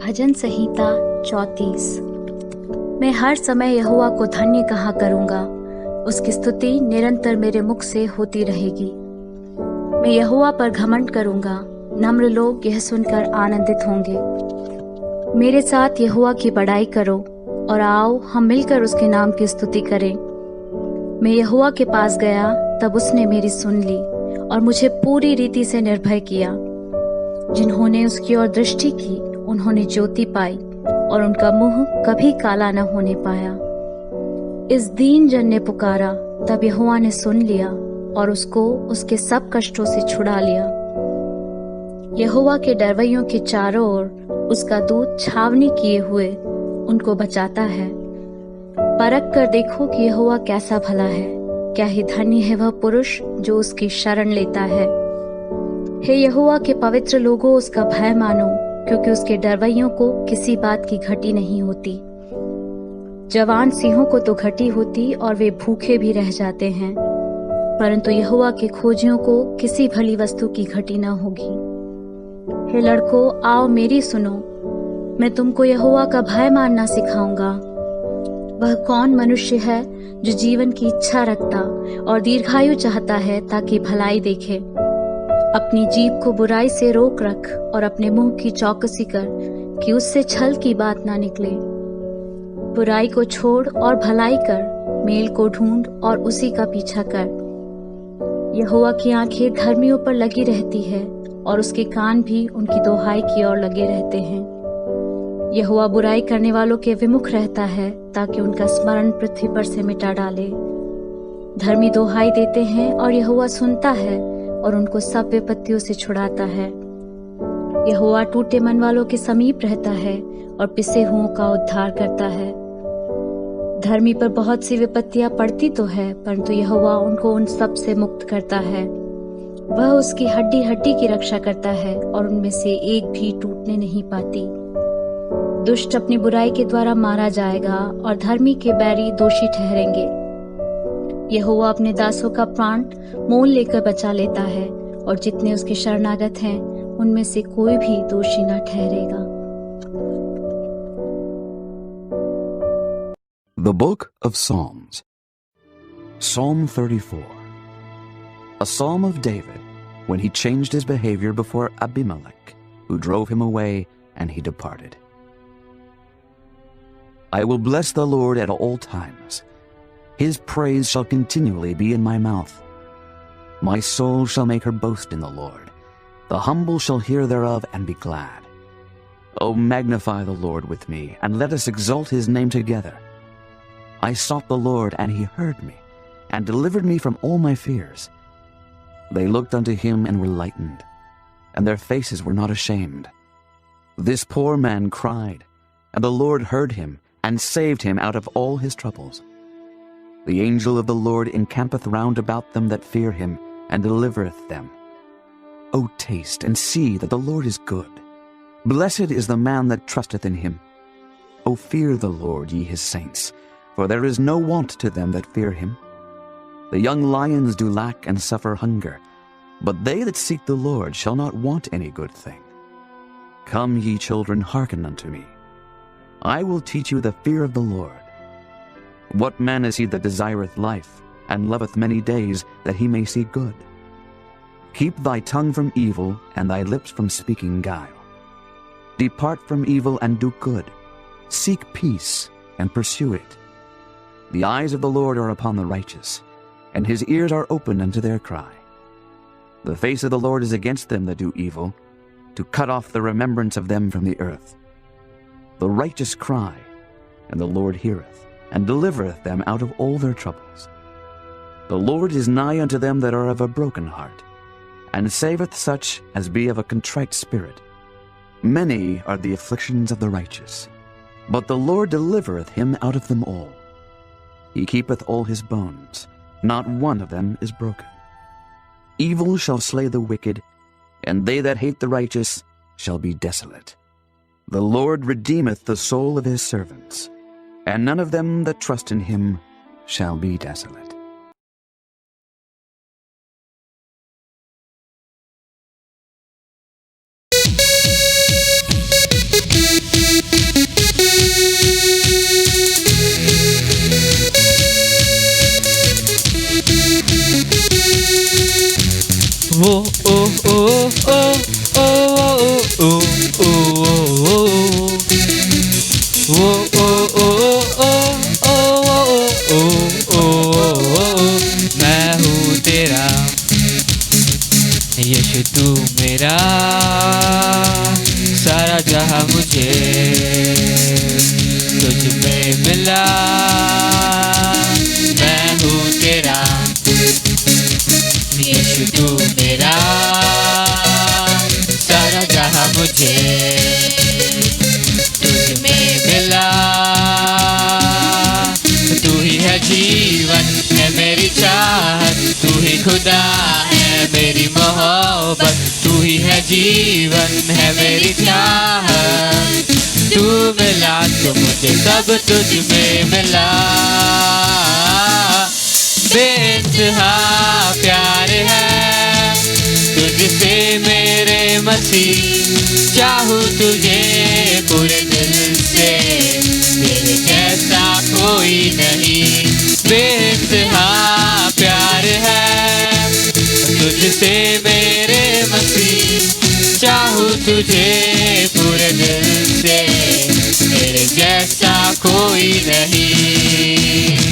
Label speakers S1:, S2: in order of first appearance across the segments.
S1: भजन संहिता 34। मैं हर समय यहोवा को धन्य कहा करूंगा, उसकी स्तुति निरंतर मेरे मुख से होती रहेगी। मैं यहोवा पर घमंड करूंगा, नम्र लोग यह सुनकर आनंदित होंगे। मेरे साथ यहोवा की बड़ाई करो और आओ हम मिलकर उसके नाम की स्तुति करें। मैं यहोवा के पास गया, तब उसने मेरी सुन ली और मुझे पूरी रीति से निर्भय किया। जिन्होंने उसकी ओर दृष्टि की उन्होंने ज्योति पाई और उनका मुंह कभी काला न होने पाया। इस दीन जन ने पुकारा, तब यहोवा ने सुन लिया और उसको उसके सब कष्टों से छुड़ा लिया। यहोवा के डरवैयों के चारों ओर उसका दूत छावनी किए हुए उनको बचाता है। परख कर देखो कि यहोवा कैसा भला है, क्या ही धन्य है वह पुरुष जो उसकी शरण लेता है। हे यहोवा के पवित्र लोगों, उसका भय मानो, क्योंकि उसके डरवैयों को किसी बात की घटी नहीं होती। जवान सिंहों को तो घटी होती और वे भूखे भी रह जाते हैं, परंतु यहोवा के खोजियों को किसी भली वस्तु की घटी न होगी। हे लड़कों, आओ मेरी सुनो, मैं तुमको यहोवा का भय मानना सिखाऊंगा। वह कौन मनुष्य है जो जीवन की इच्छा रखता और दीर्घायु चाहता है ताकि भलाई देखे। अपनी जीभ को बुराई से रोक रख और अपने मुंह की चौकसी कर कि उससे छल की बात ना निकले। बुराई को छोड़ और भलाई कर, मेल को ढूंढ और उसी का पीछा कर। यहोवा की आंखें धर्मियों पर लगी रहती है और उसके कान भी उनकी दोहाई की ओर लगे रहते हैं। यहोवा बुराई करने वालों के विमुख रहता है ताकि उनका स्मरण पृथ्वी पर से मिटा डाले। धर्मी दोहाई देते हैं और यहोवा सुनता है और उनको सब विपत्तियों से छुड़ाता है। यहोवा टूटे मन वालों के समीप रहता है और पिसे हुओं का उद्धार करता है। धर्मी पर बहुत सी विपत्तियां पड़ती तो है, परंतु यहोवा उनको उन सब से मुक्त करता है। वह उसकी हड्डी हड्डी की रक्षा करता है और उनमें से एक भी टूटने नहीं पाती। दुष्ट अपनी बुराई के द्वारा मारा जाएगा और धर्मी के बैरी दोषी ठहरेंगे। यहोवा अपने दासों का प्राण मोल लेकर बचा लेता है और जितने उसके शरणागत हैं उनमें से कोई भी दोषी न ठहरेगा।
S2: The Book of Psalms. Psalm 34. A psalm of David when he changed his behavior before Abimelech, who drove him away, and he departed. I will bless the Lord at all times. His praise shall continually be in my mouth. My soul shall make her boast in the Lord. The humble shall hear thereof and be glad. O magnify the Lord with me, and let us exalt his name together. I sought the Lord, and he heard me, and delivered me from all my fears. They looked unto him and were lightened, and their faces were not ashamed. This poor man cried, and the Lord heard him, and saved him out of all his troubles. The angel of the Lord encampeth round about them that fear him, and delivereth them. O taste and see that the Lord is good. Blessed is the man that trusteth in him. O fear the Lord, ye his saints, for there is no want to them that fear him. The young lions do lack and suffer hunger, but they that seek the Lord shall not want any good thing. Come, ye children, hearken unto me. I will teach you the fear of the Lord. What man is he that desireth life, and loveth many days, that he may see good? Keep thy tongue from evil, and thy lips from speaking guile. Depart from evil and do good. Seek peace, and pursue it. The eyes of the Lord are upon the righteous, and his ears are open unto their cry. The face of the Lord is against them that do evil, to cut off the remembrance of them from the earth. The righteous cry, and the Lord heareth, and delivereth them out of all their troubles. The Lord is nigh unto them that are of a broken heart, and saveth such as be of a contrite spirit. Many are the afflictions of the righteous, but the Lord delivereth him out of them all. He keepeth all his bones, not one of them is broken. Evil shall slay the wicked, and they that hate the righteous shall be desolate. The Lord redeemeth the soul of his servants, and none of them that trust in him shall be desolate.
S3: वो ओ ओ ओ ओ ओ ओ ओ वो ओ ओ ओ ओ ओ ओ मैं हूँ तेरा यीशु तू मेरा सारा जहां मुझे तुझ में मिला मैं हूँ तेरा यीशु तू मेरा सारा जहां मुझे तुझ में मिला तू ही है जीवन है मेरी चाहत तू ही खुदा है मेरी मोहब्बत तू ही है जीवन है मेरी चाहत तू मिला तो मुझे सब तुझ में मिला बेइंतहा प्यार है तुझसे मेरे मसीह चाहूँ तुझे पूरे दिल से तेरे जैसा कोई नहीं बेइंतहा प्यार है तुझसे मेरे मसीह चाहूँ तुझे पूरे दिल से तेरे जैसा कोई नहीं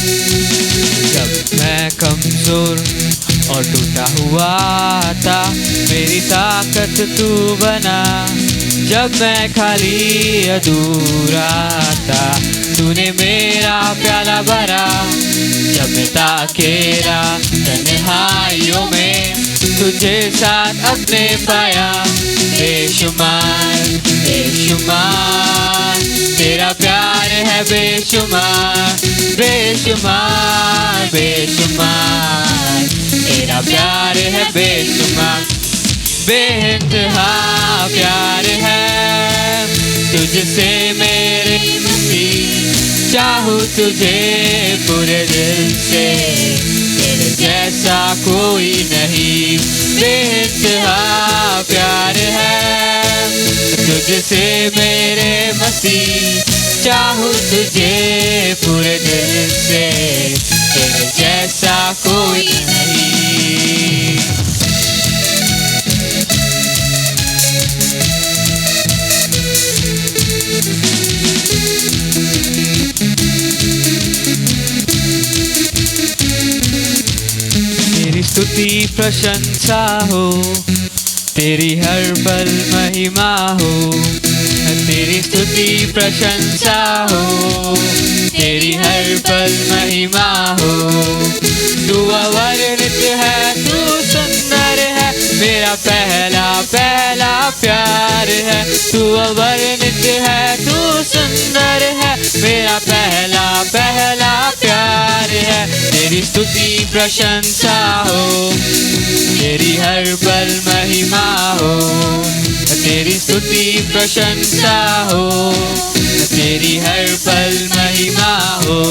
S3: जब मैं कमजोर और टूटा हुआ था मेरी ताकत तू बना जब मैं खाली अधूरा था तूने मेरा प्याला भरा जब मैं ताकेरा तन्हाइयों में तुझे साथ अपने पाया बेशुमार बेशुमार तेरा प्यार है बेशुमार बेशुमार बेशुमार तेरा प्यार है बेशुमार बेइंतहा प्यार है तुझसे मेरे मसीह चाहूँ तुझे पूरे दिल से तेरे जैसा कोई नहीं बेइंतहा प्यार है तुझसे मेरे मसीह चाहूँ तुझे पूरे दिल से तेरे जैसा कोई नहीं तेरी स्तुति प्रशंसा हो तेरी हर पल महिमा हो तेरी स्तुति प्रशंसा हो तेरी हर पल महिमा हो तू अवर्णित है तू सुंदर है मेरा पहला पहला प्यार है तू अवर्णित है तू सुंदर है मेरा पहला पहला प्यार है तेरी स्तुति प्रशंसा हो तेरी हर पल महिमा हो तेरी स्तुति प्रशंसा हो तेरी हर पल महिमा हो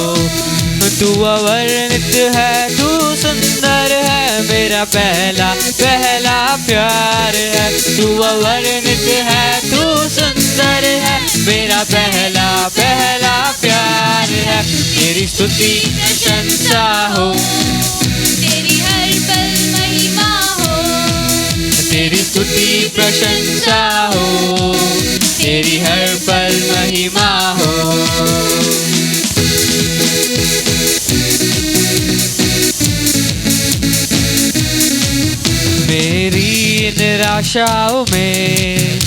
S3: तू अवर्णित है तू सुंदर है मेरा पहला पहला प्यार है तू अवर्णित है तू सुंदर है मेरा पहला पहला प्यार है तेरी स्तुति प्रशंसा हो
S4: तेरी हर पल महिमा हो
S3: तेरी स्तुति प्रशंसा हो तेरी हर पल महिमा हो मेरी निराशाओं में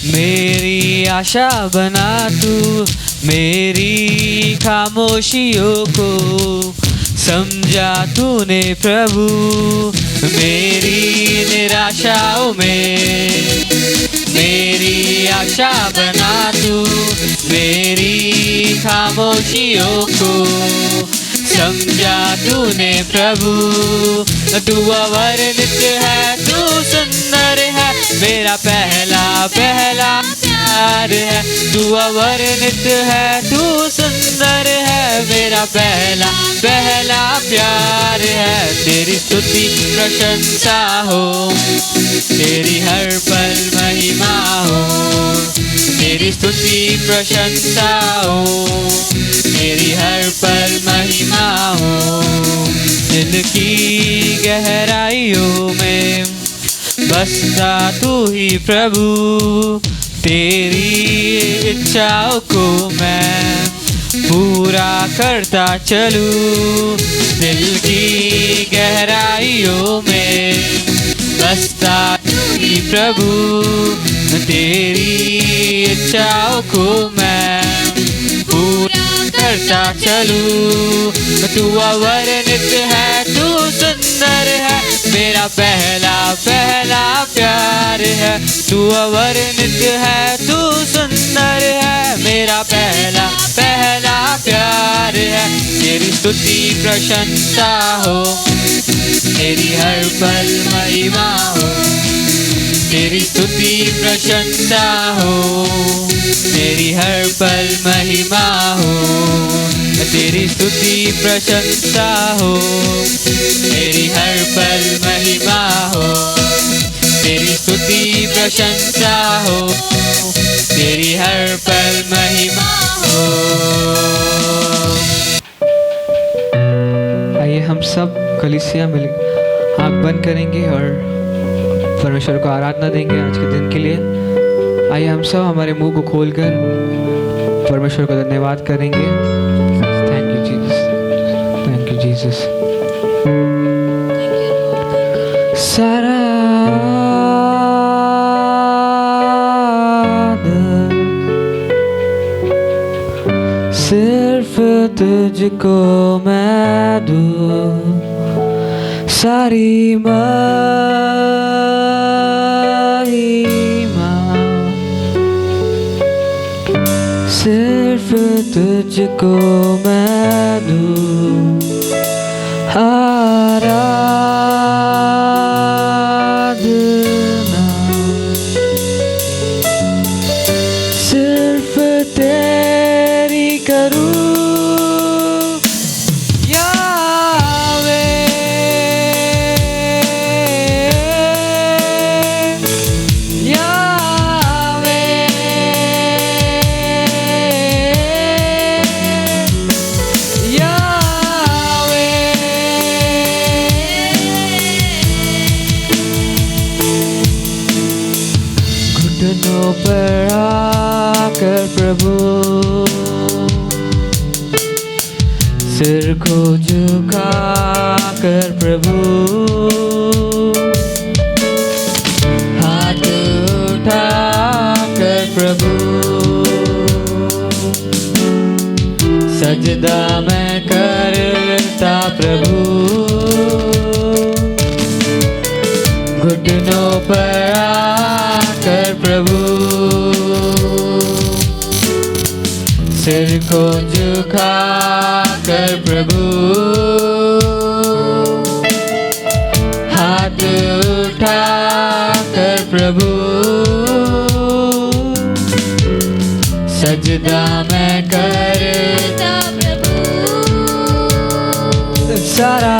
S3: मेरी आशा बना तू मेरी खामोशियों को समझा तूने प्रभु मेरी निराशाओं में मेरी आशा बना तू मेरी खामोशियों को समझा तूने प्रभु तू अवर्णित है तू सुंदर है मेरा पहला पहला प्यार है तू अवर्णित है तू सुंदर है मेरा पहला पहला प्यार है। तेरी स्तुति प्रशंसा हो, तेरी हर पल महिमा हो। तेरी स्तुति प्रशंसा हो, तेरी हर पल महिमा हो। दिल की गहराइयों में बसता तू ही प्रभु, तेरी इच्छाओं को मैं पूरा करता चलूं। दिल की गहराइयों में बसता तू ही प्रभु, तेरी इच्छाओं को मैं पूरा करता चलूं। तू अवर्णित है, तू सुंदर है, मेरा पहला पहला प्यार है। तू अवर्णित है, तू सुंदर है, मेरा पहला पहला प्यार है। तेरी स्तुति प्रशंसा हो, तेरी हर पल महिमा हो। तेरी स्तुति प्रशंसा हो, तेरी हर पल महिमा हो। तेरी स्तुति प्रशंसा हो, तेरी हर पल महिमा हो। तेरी स्तुति प्रशंसा हो, तेरी हर पल महिमा हो।
S5: आइए हम सब कलीसिया मिल आँख बंद करेंगे और परमेश्वर को आराधना देंगे आज के दिन के लिए। आइए हम सब हमारे मुंह को खोलकर परमेश्वर को धन्यवाद करेंगे। Thank you Jesus, thank you Jesus. सारा सिर्फ तुझको मैं दूं, सारी महिमा सिर्फ तुझको मैं दूं। आराधना सिर्फ तेरी करूं। घुटनों पर आकर प्रभु सिर को झुका कर प्रभु हाथ उठा कर प्रभु सजदा मैं करता प्रभु। घुटनों पर आकर प्रभु सिर को झुका कर प्रभु हाथ उठा कर प्रभु सजदा मैं करता प्रभु। सारा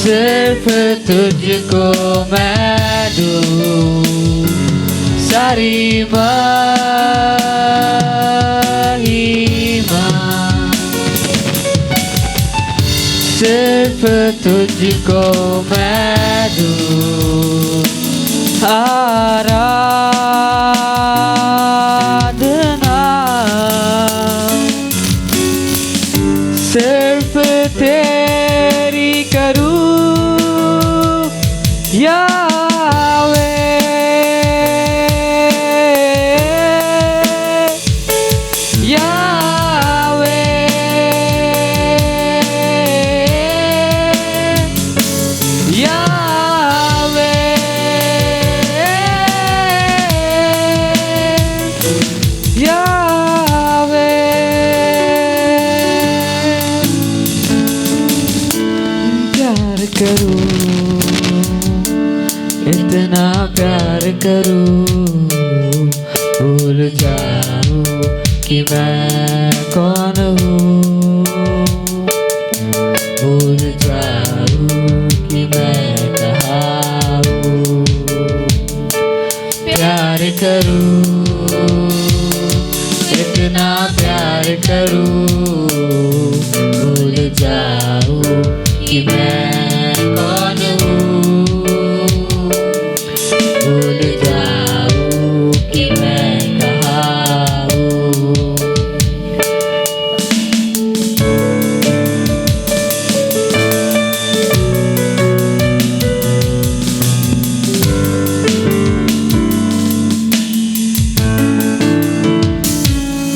S5: सिर्फ तुझको मैं दूं, सारी महिमा सिर्फ तुझको मैं दूं। आराधना सिर्फ तेरी करूं यावे। यावे यावे यावे प्यार करूं इतना प्यार करूं
S3: भूल जाऊं कि मैं कौन हूँ, भूल जाऊं कि मैं कहाँ हूँ। प्यार करूं, इतना प्यार करूं, भूल जाऊं कि मैं कौन हूँ, भूल जाऊं कि मैं कहाँ हूँ।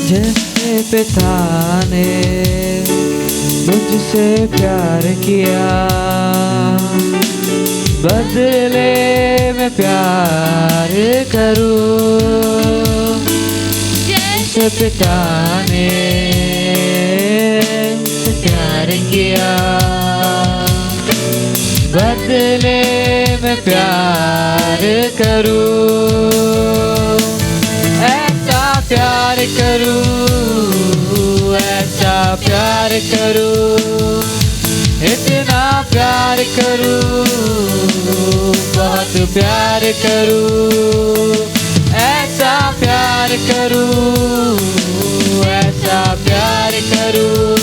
S3: जैसे पिता ने मुझसे प्यार किया, बदले में प्यार करूं। जैसे पिता ने प्यार किया, बदले में प्यार करूं। ऐसा प्यार करूं, ऐसा प्यार करूं, इतना प्यार करूं, बहुत प्यार करूं। ऐसा प्यार करूं, ऐसा प्यार करूं,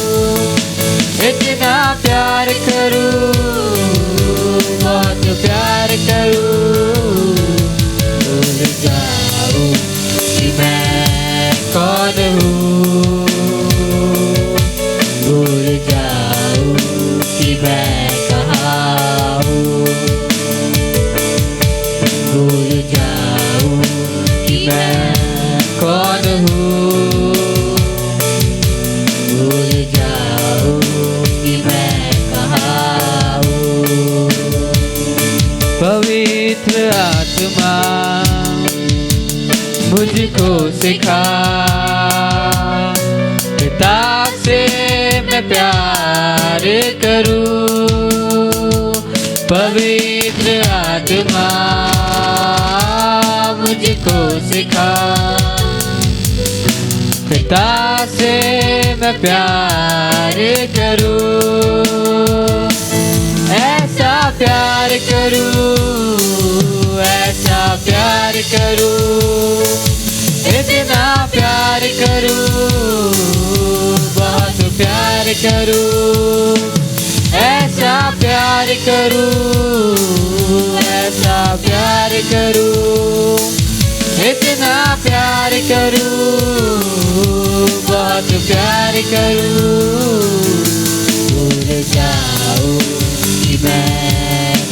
S3: इतना प्यार करूं, बहुत प्यार करूं। भूल जाऊं कि मैं कौन हूँ, भूल जाऊं कि मैं कहाँ हूँ, भूल जाऊं कि मैं कौन हूँ, भूल जाऊं कि मैं कहाँ हूँ। पवित्र आत्मा मुझको सिखा, पिता से मैं प्यार करूं। पवित्र आत्मा मुझको सिखा, पिता से मैं प्यार करूं। ऐसा प्यार करूं, ऐसा प्यार करूं, इतना प्यार करूं, बहुत प्यार करूं। ऐसा प्यार करूं, ऐसा प्यार करूं, इतना प्यार करूं, बहुत प्यार करूं। भूल जाऊं कि मैं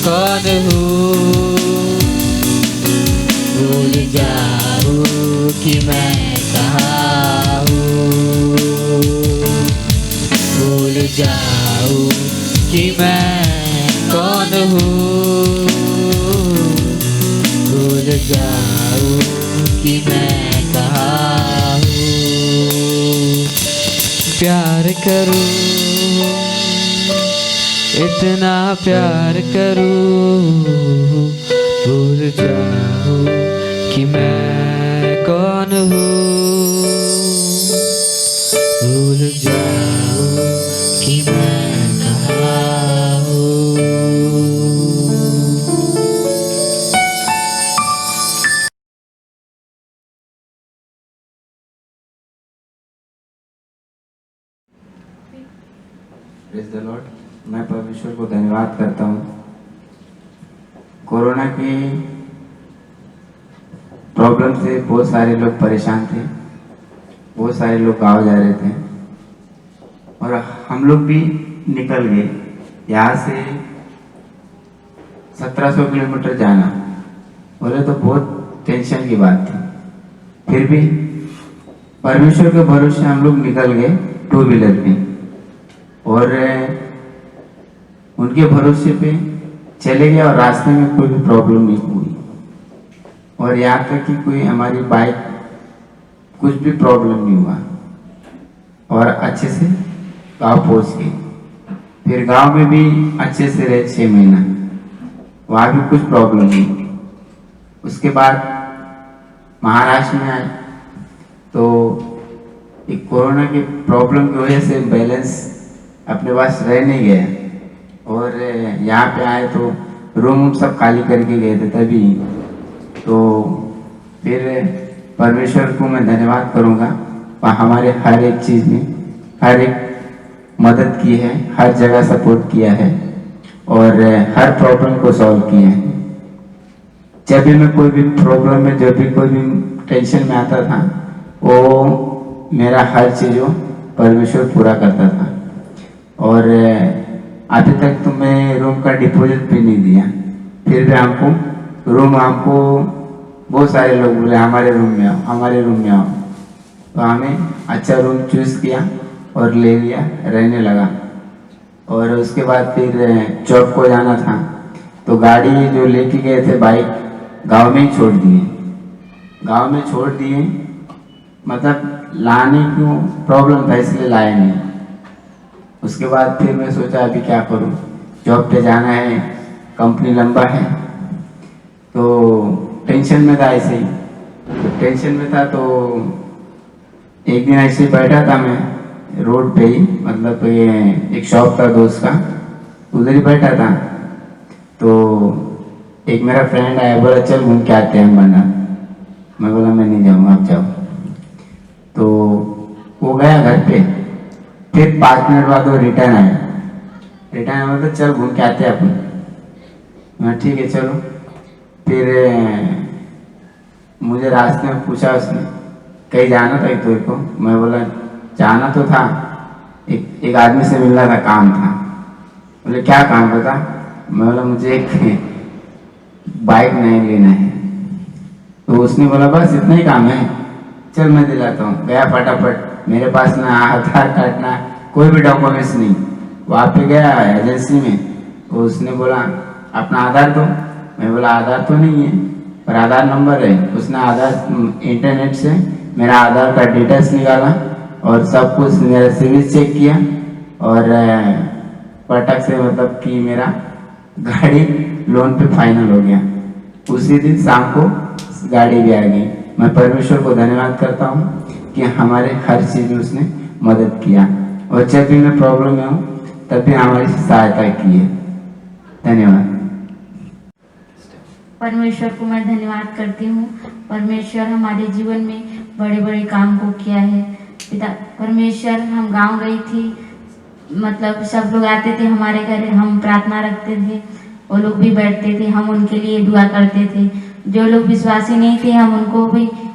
S3: कौन हूँ, भूल जाऊं कि मैं कहाँ हूँ, भूल जाऊं कि मैं कौन हूँ, भूल जाऊं कि मैं कहाँ हूँ। प्यार करूं, इतना प्यार करूं, भूल जाऊं कि मैं कौन हूँ, भूल जाऊं कि मैं कहाँ हूँ।
S6: Praise the Lord. मैं परमेश्वर को धन्यवाद करता हूँ। कोरोना की प्रॉब्लम से बहुत सारे लोग परेशान थे, बहुत सारे लोग गाँव जा रहे थे और हम लोग भी निकल गए। यहाँ से 1700 किलोमीटर जाना बोले तो बहुत टेंशन की बात थी। फिर भी परमेश्वर के भरोसे हम लोग निकल गए 2 व्हीलर में और उनके भरोसे पे चले गए और रास्ते में कोई भी प्रॉब्लम नहीं हुई और यहाँ तक कि कोई हमारी बाइक कुछ भी प्रॉब्लम नहीं हुआ और अच्छे से गाँव पहुँच गए। फिर गांव में भी अच्छे से रहे 6 महीना, वहाँ भी कुछ प्रॉब्लम नहीं। उसके बाद महाराष्ट्र में आए तो एक कोरोना की प्रॉब्लम की वजह से बैलेंस अपने पास रह नहीं गया, और यहाँ पे आए तो रूम सब खाली करके गए थे तभी। तो फिर परमेश्वर को मैं धन्यवाद करूँगा, वह हमारे हर एक चीज़ में हर एक मदद की है, हर जगह सपोर्ट किया है और हर प्रॉब्लम को सॉल्व किया है। जब भी मैं कोई भी प्रॉब्लम में, जब भी कोई भी टेंशन में आता था, वो मेरा हर चीज़ वो परमेश्वर पूरा करता था। और अभी तक तो मैं रूम का डिपॉजिट भी नहीं दिया, फिर भी हमको बहुत सारे लोग बोले हमारे रूम में आओ, हमारे रूम में आओ। तो हमें अच्छा रूम चूज़ किया और ले लिया, रहने लगा। और उसके बाद फिर जॉब को जाना था तो गाड़ी जो लेके गए थे बाइक गांव में ही छोड़ दिए। मतलब लाने क्यों प्रॉब्लम था इसलिए लाया नहीं। उसके बाद फिर मैं सोचा अभी क्या करूं, जॉब पे जाना है, कंपनी लंबा है, तो टेंशन में था। ऐसे ही टेंशन में था तो एक दिन ऐसे बैठा था मैं रोड पे ही, मतलब ये एक शॉप था दोस्त का, उधर ही बैठा था। तो एक मेरा फ्रेंड आया, बोला चल घूम के आते हैं हम बना। मैं बोला मैं नहीं जाऊँगा, आप जाओ। तो वो गया घर पे, फिर 5 मिनट बाद वो रिटर्न आया तो चल घूम के आते हैं अपन। मैं ठीक है चलो। फिर मुझे रास्ते में पूछा उसने, कहीं जाना था तेरे को? मैं बोला जाना तो था, एक आदमी से मिलना था, काम था। बोले क्या काम बता? मैं बोला मुझे एक बाइक नया लेना है। तो उसने बोला बस इतना ही काम है, चल मैं दिलाता हूँ। गया फटाफट, मेरे पास ना आधार कार्ड ना कोई भी डॉक्यूमेंट्स नहीं। वहाँ पे गया एजेंसी में, तो उसने बोला अपना आधार दो। मैं बोला आधार तो नहीं है पर आधार नंबर है। उसने आधार इंटरनेट से मेरा आधार का डिटेल्स निकाला और सब कुछ, मेरा सिविल चेक किया और पटक से मतलब कि मेरा गाड़ी लोन पे फाइनल हो गया। उसी दिन शाम को गाड़ी भी आ गई। मैं परमेश्वर को धन्यवाद करता हूँ कि हमारे हर चीज़ में उसने मदद किया, और जब भी मैं प्रॉब्लम में हूँ तब भी हमारी सहायता की है। धन्यवाद।
S7: परमेश्वर को मैं धन्यवाद करती हूँ। परमेश्वर हमारे जीवन में बड़े बड़े काम को किया है। पिता परमेश्वर, हम गांव गई थी, मतलब सब लोग आते थे हमारे घर, हम प्रार्थना रखते थे, वो लोग भी बैठते थे, हम उनके लिए दुआ करते थे। जो लोग विश्वासी नहीं थे हम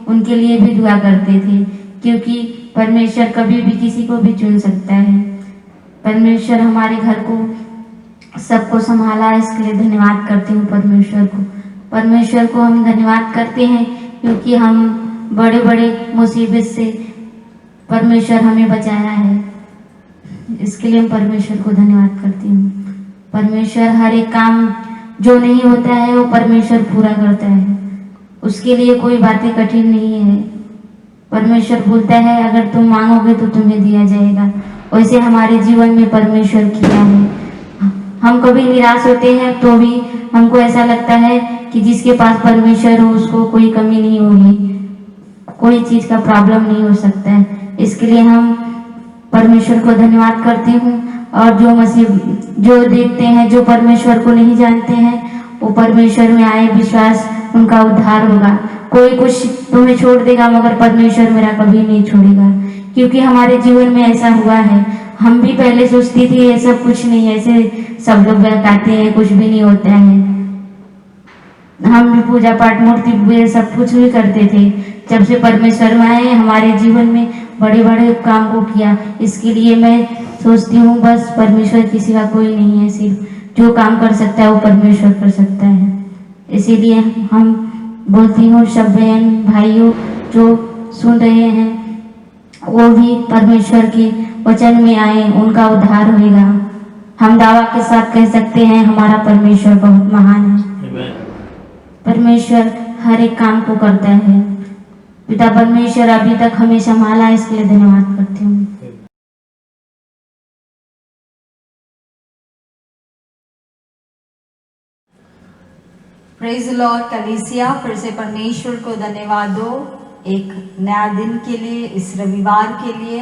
S7: उनके लिए भी दुआ करते थे, क्योंकि परमेश्वर कभी भी किसी को भी चुन सकता है। परमेश्वर हमारे घर को सबको संभाला, इसके लिए धन्यवाद करती हूँ परमेश्वर को हम धन्यवाद करते हैं, क्योंकि हम बड़े बड़े मुसीबत से परमेश्वर हमें बचाया है। इसके लिए हम परमेश्वर को धन्यवाद करती हूँ। परमेश्वर हर एक काम जो नहीं होता है वो परमेश्वर पूरा करता है, उसके लिए कोई बातें कठिन नहीं है। परमेश्वर बोलता है अगर तुम मांगोगे तो तुम्हें दिया जाएगा। वैसे हमारे जीवन में परमेश्वर किया है। हम कभी निराश होते हैं तो भी हमको ऐसा लगता है कि जिसके पास परमेश्वर हो उसको कोई कमी नहीं होगी, कोई चीज का प्रॉब्लम नहीं हो सकता है। इसके लिए हम परमेश्वर को धन्यवाद करती हूँ। और जो देखते हैं, जो परमेश्वर को नहीं जानते हैं, वो परमेश्वर में आए, विश्वास उनका उद्धार होगा। कोई कुछ तुम्हें छोड़ देगा मगर परमेश्वर मेरा कभी नहीं छोड़ेगा, क्योंकि हमारे जीवन में ऐसा हुआ है। हम भी पहले सोचती थी ये सब कुछ नहीं, ऐसे सब लोग कहते हैं कुछ भी नहीं होता है। हम भी पूजा पाठ, मूर्ति पूजा सब कुछ भी करते थे। जब से परमेश्वर आए हमारे जीवन में बड़े बड़े काम को किया। इसके लिए मैं सोचती हूँ बस परमेश्वर किसी का कोई नहीं है, सिर्फ जो काम कर सकता है वो परमेश्वर कर सकता है। इसीलिए हम बोलती हूँ सब बहन भाइयों जो सुन रहे हैं वो भी परमेश्वर के वचन में आए, उनका उद्धार होगा। हम दावा के साथ कह सकते हैं हमारा परमेश्वर बहुत महान है। परमेश्वर हर एक काम को करता है। पिता परमेश्वर अभी तक हमें संभाला, इसके लिए धन्यवाद करती हूँ।
S8: प्रेज लॉर्ड कलीसिया, फिर से परमेश्वर को धन्यवाद दो एक नया दिन के लिए, इस रविवार के लिए।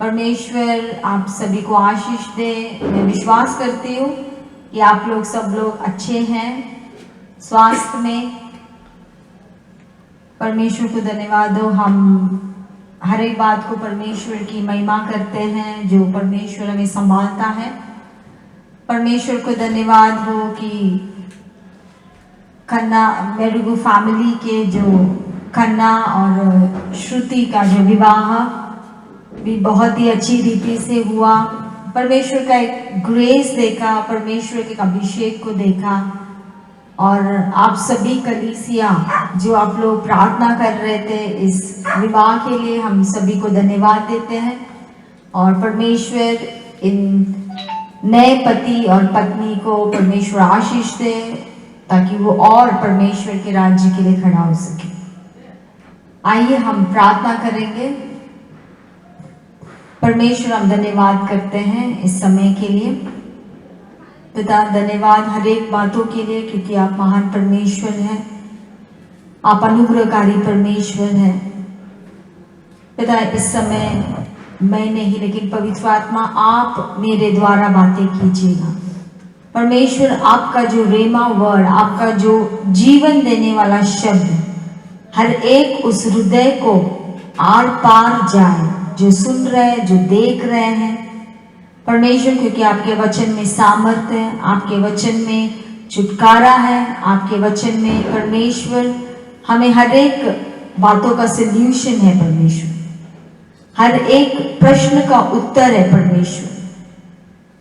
S8: परमेश्वर आप सभी को आशीष दे। मैं विश्वास करती हूँ कि आप लोग सब लोग अच्छे हैं, स्वास्थ्य में। परमेश्वर को धन्यवाद दो। हम हर एक बात को परमेश्वर की महिमा करते हैं, जो परमेश्वर हमें संभालता है। परमेश्वर को धन्यवाद हो कि खन्ना मेरुगु फैमिली के जो खन्ना और श्रुति का जो विवाह भी बहुत ही अच्छी रीति से हुआ। परमेश्वर का एक ग्रेस देखा, परमेश्वर के अभिषेक को देखा। और आप सभी कलीसिया जो आप लोग प्रार्थना कर रहे थे इस विवाह के लिए, हम सभी को धन्यवाद देते हैं। और परमेश्वर इन नए पति और पत्नी को परमेश्वर आशीष दे, ताकि वो और परमेश्वर के राज्य के लिए खड़ा हो सके। आइए हम प्रार्थना करेंगे। परमेश्वर, हम धन्यवाद करते हैं इस समय के लिए। पिता, धन्यवाद हर एक बातों के लिए, क्योंकि आप महान परमेश्वर हैं, आप अनुग्रहकारी परमेश्वर हैं। पिता, इस समय मैं नहीं लेकिन पवित्र आत्मा आप मेरे द्वारा बातें कीजिएगा। परमेश्वर, आपका जो रेमा वर्ड, आपका जो जीवन देने वाला शब्द हर एक उस हृदय को आर पार जाए, जो सुन रहे हैं, जो देख रहे हैं। परमेश्वर, क्योंकि आपके वचन में सामर्थ्य है, आपके वचन में छुटकारा है, आपके वचन में परमेश्वर हमें हर एक बातों का सल्यूशन है। परमेश्वर, हर एक प्रश्न का उत्तर है। परमेश्वर,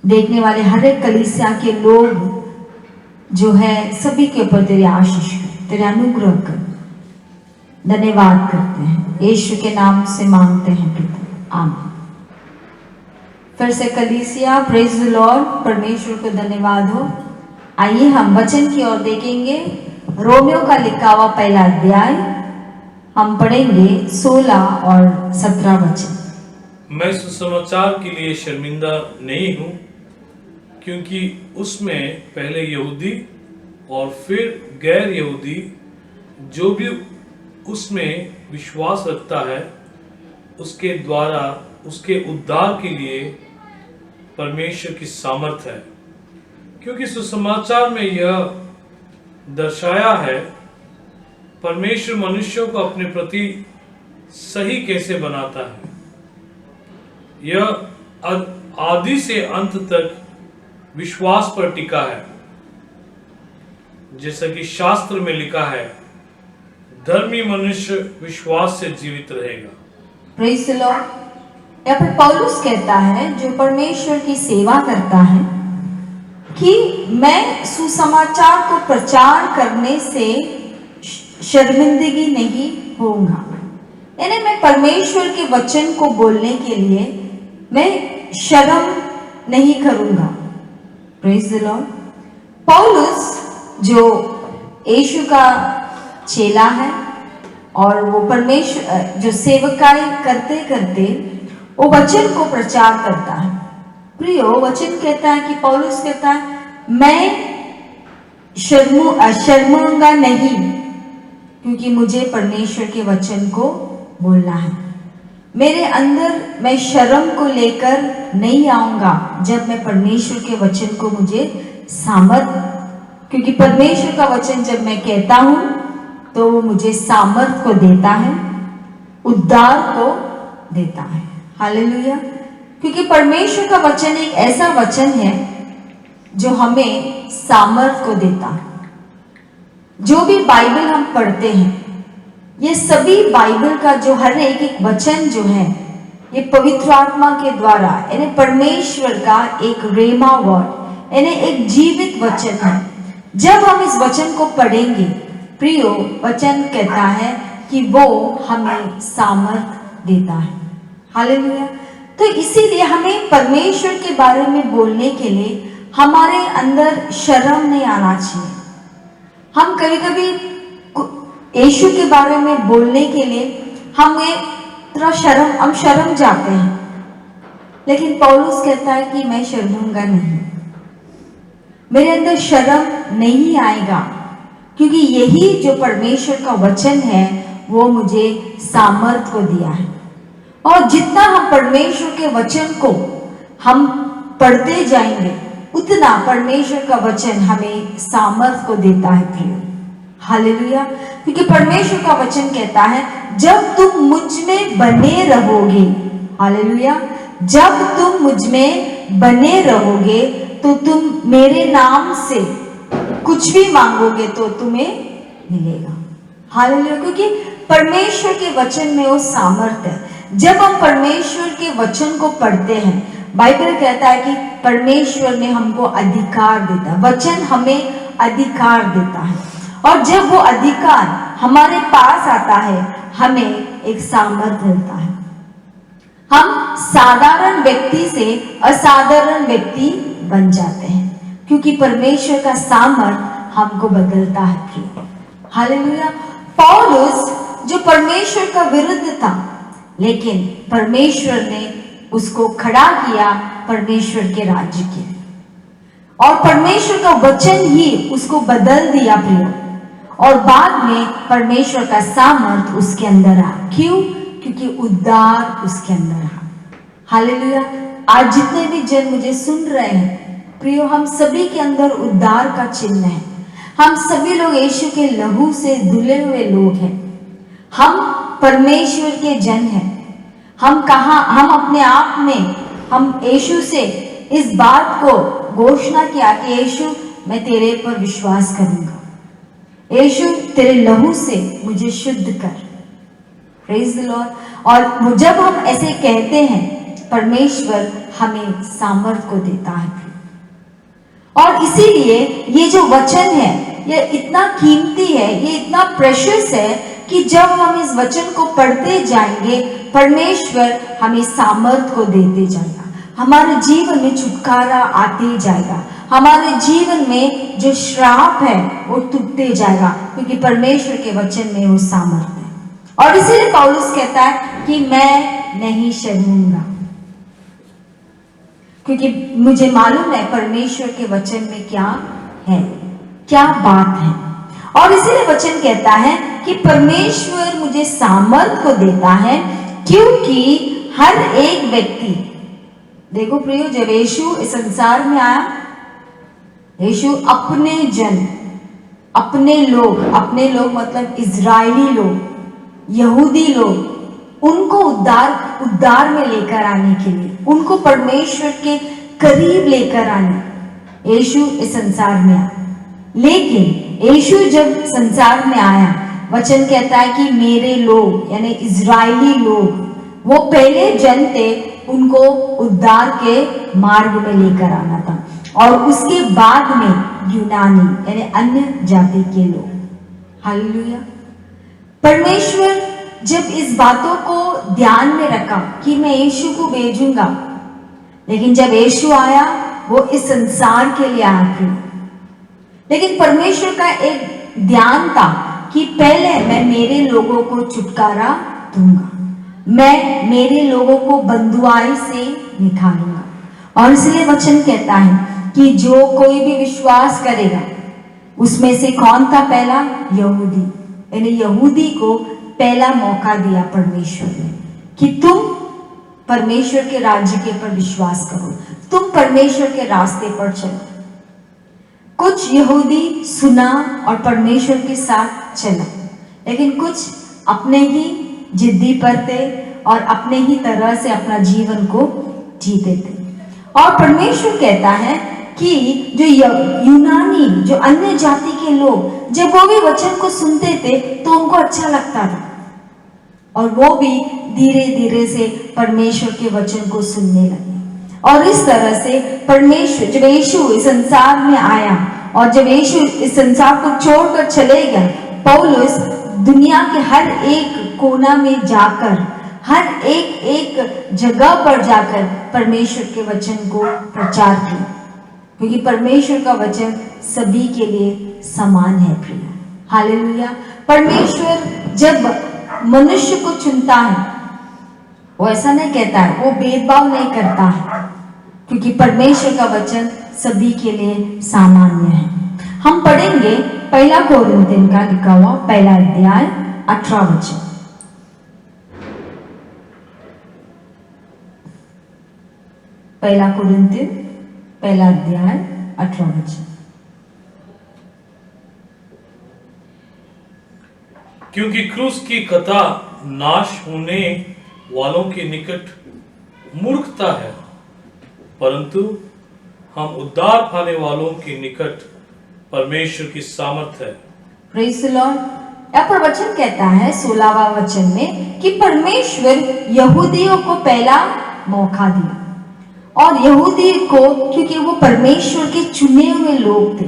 S8: देखने वाले हर एक कलीसिया के लोग जो है सभी के ऊपर तेरी आशीष कर, तेरे अनुग्रह कर। धन्यवाद करते हैं, यीशु के नाम से मांगते हैं पिता, आमीन। फिर से कलीसिया, प्रेज द लॉर्ड, परमेश्वर को धन्यवाद हो। आइए हम वचन की ओर देखेंगे। रोमियो का लिखा हुआ पहला अध्याय हम पढ़ेंगे 16 और 17 वचन।
S9: मैं सुसमाचार के लिए शर्मिंदा नहीं हूँ, क्योंकि उसमें पहले यहूदी और फिर गैर यहूदी जो भी उसमें विश्वास रखता है, उसके द्वारा उसके उद्धार के लिए परमेश्वर की सामर्थ है। क्योंकि सुसमाचार में यह दर्शाया है, परमेश्वर मनुष्यों को अपने प्रति सही कैसे बनाता है। यह आदि से अंत तक विश्वास पर टिका है, जैसा कि शास्त्र में लिखा है, धर्मी मनुष्य विश्वास से जीवित रहेगा।
S8: Praise the Lord. यहाँ पर पौलुस कहता है, जो परमेश्वर की सेवा करता है, कि मैं सुसमाचार को प्रचार करने से शर्मिंदगी नहीं होऊंगा। यानी मैं परमेश्वर के वचन को बोलने के लिए मैं शर्म नहीं करूंगा। Praise the Lord. पौलुस जो यीशु का चेला है और वो परमेश्वर जो सेवकाई करते करते वो वचन को प्रचार करता है। प्रियो, वचन कहता है कि पौलुस कहता है, मैं शर्मूंगा नहीं, क्योंकि मुझे परमेश्वर के वचन को बोलना है। मेरे अंदर मैं शर्म को लेकर नहीं आऊंगा जब मैं परमेश्वर के वचन को मुझे सामर्थ, क्योंकि परमेश्वर का वचन जब मैं कहता हूं तो वो मुझे सामर्थ को देता है, उद्धार को देता है। हालेलुया। क्योंकि परमेश्वर का वचन एक ऐसा वचन है जो हमें सामर्थ को देता है। जो भी बाइबल हम पढ़ते हैं, ये सभी बाइबल का जो हर एक वचन जो है, ये पवित्र आत्मा के द्वारा, यानी परमेश्वर का एक रेमा वर्ड, यानी एक जीवित वचन है। जब हम इस वचन को पढ़ेंगे, प्रियो, वचन कहता है कि वो हमें सामर्थ देता है। हालेलुया। तो इसीलिए हमें परमेश्वर के बारे में बोलने के लिए हमारे अंदर शर्म नहीं आना चाहिए। हम कभी कभी यीशु के बारे में बोलने के लिए हमें थोड़ा हम शर्म जाते हैं, लेकिन पौलुस कहता है कि मैं शर्मूंगा नहीं, मेरे अंदर शर्म नहीं आएगा, क्योंकि यही जो परमेश्वर का वचन है वो मुझे सामर्थ को दिया है। और जितना हम परमेश्वर के वचन को हम पढ़ते जाएंगे उतना परमेश्वर का वचन हमें सामर्थ को देता है प्रिय। हालेलुया। क्योंकि परमेश्वर का वचन कहता है जब तुम मुझ में बने रहोगे, हालेलुया, जब तुम मुझ में बने रहोगे तो तुम मेरे नाम से कुछ भी मांगोगे तो तुम्हें मिलेगा। हालेलुया। क्योंकि परमेश्वर के वचन में वो सामर्थ है। जब हम परमेश्वर के वचन को पढ़ते हैं, बाइबल कहता है कि परमेश्वर ने हमको अधिकार देता है, वचन हमें अधिकार देता है। और जब वो अधिकार हमारे पास आता है हमें एक सामर्थ मिलता है। हम साधारण व्यक्ति से असाधारण व्यक्ति बन जाते हैं क्योंकि परमेश्वर का सामर्थ हमको बदलता है प्रिय। हालेलुया। पौलुस जो परमेश्वर का विरुद्ध था लेकिन परमेश्वर ने उसको खड़ा किया परमेश्वर के राज्य के, और परमेश्वर का वचन ही उसको बदल दिया प्रिय। और बाद में परमेश्वर का सामर्थ उसके अंदर आया। क्यों? क्योंकि उद्धार उसके अंदर आया। हालेलुया। आज जितने भी जन मुझे सुन रहे हैं प्रियो, हम सभी के अंदर उद्धार का चिन्ह है। हम सभी लोग यीशु के लहू से धुले हुए लोग हैं। हम परमेश्वर के जन हैं। हम अपने आप में हम यीशु से इस बात को घोषणा किया कि यीशु मैं तेरे पर विश्वास करूंगा, यीशु तेरे लहू से मुझे शुद्ध कर। Praise the Lord. और जब हम ऐसे कहते हैं परमेश्वर हमें सामर्थ को देता है। और इसीलिए ये जो वचन है ये इतना कीमती है, ये इतना प्रेशियस है कि जब हम इस वचन को पढ़ते जाएंगे परमेश्वर हमें सामर्थ को देते जाएगा। हमारे जीवन में छुटकारा आते जाएगा। हमारे जीवन में जो श्राप है वो टूटते जाएगा क्योंकि परमेश्वर के वचन में वो सामर्थ है। और इसीलिए पौलुस कहता है कि मैं नहीं शर्मूंगा क्योंकि मुझे मालूम है परमेश्वर के वचन में क्या है, क्या बात है। और इसीलिए वचन कहता है कि परमेश्वर मुझे सामर्थ को देता है क्योंकि हर एक व्यक्ति, देखो प्रियो, जब यीशु इस संसार में आया, यीशु अपने जन, अपने लोग मतलब इजरायली लोग, यहूदी लोग, उनको उद्धार में लेकर आने के लिए, उनको परमेश्वर के करीब लेकर आने यीशु इस संसार में आया। लेकिन यीशु जब संसार में आया वचन कहता है कि मेरे लोग यानी इजरायली लोग, वो पहले जन थे, उनको उद्धार के मार्ग में लेकर आना था। और उसके बाद में यूनानी यानी अन्य जाति के लोग। हालेलुया। परमेश्वर जब इस बातों को ध्यान में रखा कि मैं यीशु को भेजूंगा, लेकिन जब यीशु आया वो इस संसार के लिए आया। लेकिन परमेश्वर का एक ध्यान था कि पहले मैं मेरे लोगों को छुटकारा दूंगा, मैं मेरे लोगों को बंधुआई से निकालूंगा। और इसलिए वचन कहता है कि जो कोई भी विश्वास करेगा, उसमें से कौन था पहला? यहूदी। यानी यहूदी को पहला मौका दिया परमेश्वर ने कि तुम परमेश्वर के राज्य के पर विश्वास करो, तुम परमेश्वर के रास्ते पर चलो। कुछ यहूदी सुना और परमेश्वर के साथ चला, लेकिन कुछ अपने ही जिद्दी पर थे और अपने ही तरह से अपना जीवन को जीते थे। और परमेश्वर कहता है कि जो यूनानी, जो अन्य जाति के लोग, जब वो भी वचन को सुनते थे तो उनको अच्छा लगता था और वो भी धीरे धीरे से परमेश्वर के वचन को सुनने लगे। और इस तरह से परमेश्वर, जब यीशु इस संसार में आया और जब यीशु इस संसार को छोड़कर चले गए, पौलुस दुनिया के हर एक कोना में जाकर, हर एक जगह पर जाकर परमेश्वर के वचन को प्रचार किया, क्योंकि परमेश्वर का वचन सभी के लिए समान है प्रिय। हालेलुया। परमेश्वर जब मनुष्य को चुनता है वो ऐसा नहीं कहता है, वो भेदभाव नहीं करता है, क्योंकि परमेश्वर का वचन सभी के लिए सामान्य है। हम पढ़ेंगे पहला कोरिन्थियन का लिखा हुआ पहला अध्याय 18 वचन। पहला कोरिन्थियन पहला अध्याय 18 वचन।
S9: क्योंकि क्रूस की कथा नाश होने वालों के निकट मूर्खता है, परंतु हम उद्धार पाने वालों के निकट परमेश्वर की सामर्थ्य है।
S8: Praise the Lord. यहाँ पर वचन कहता है 16वां वचन में कि परमेश्वर यहूदियों को पहला मौका दिया, और यहूदी को, क्योंकि वो परमेश्वर के चुने हुए लोग थे,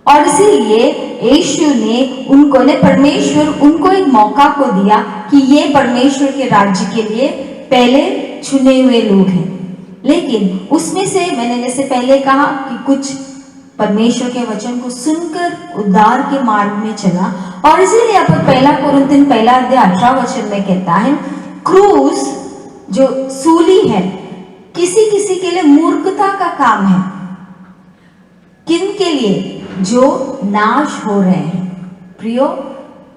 S8: और इसीलिए यीशु ने उनको परमेश्वर उनको एक मौका को दिया कि ये परमेश्वर के राज्य के लिए पहले चुने हुए लोग हैं। लेकिन उसमें से मैंने जैसे पहले कहा कि कुछ परमेश्वर के वचन को सुनकर उद्धार के मार्ग में चला, और इसीलिए यहाँ पर पहला कोरिन्थियन पहला अध्याय 18 वचन में कहता है क्रूस जो सूली है किसी किसी के लिए मूर्खता का काम है। किन के लिए? जो नाश हो रहे हैं। प्रियो,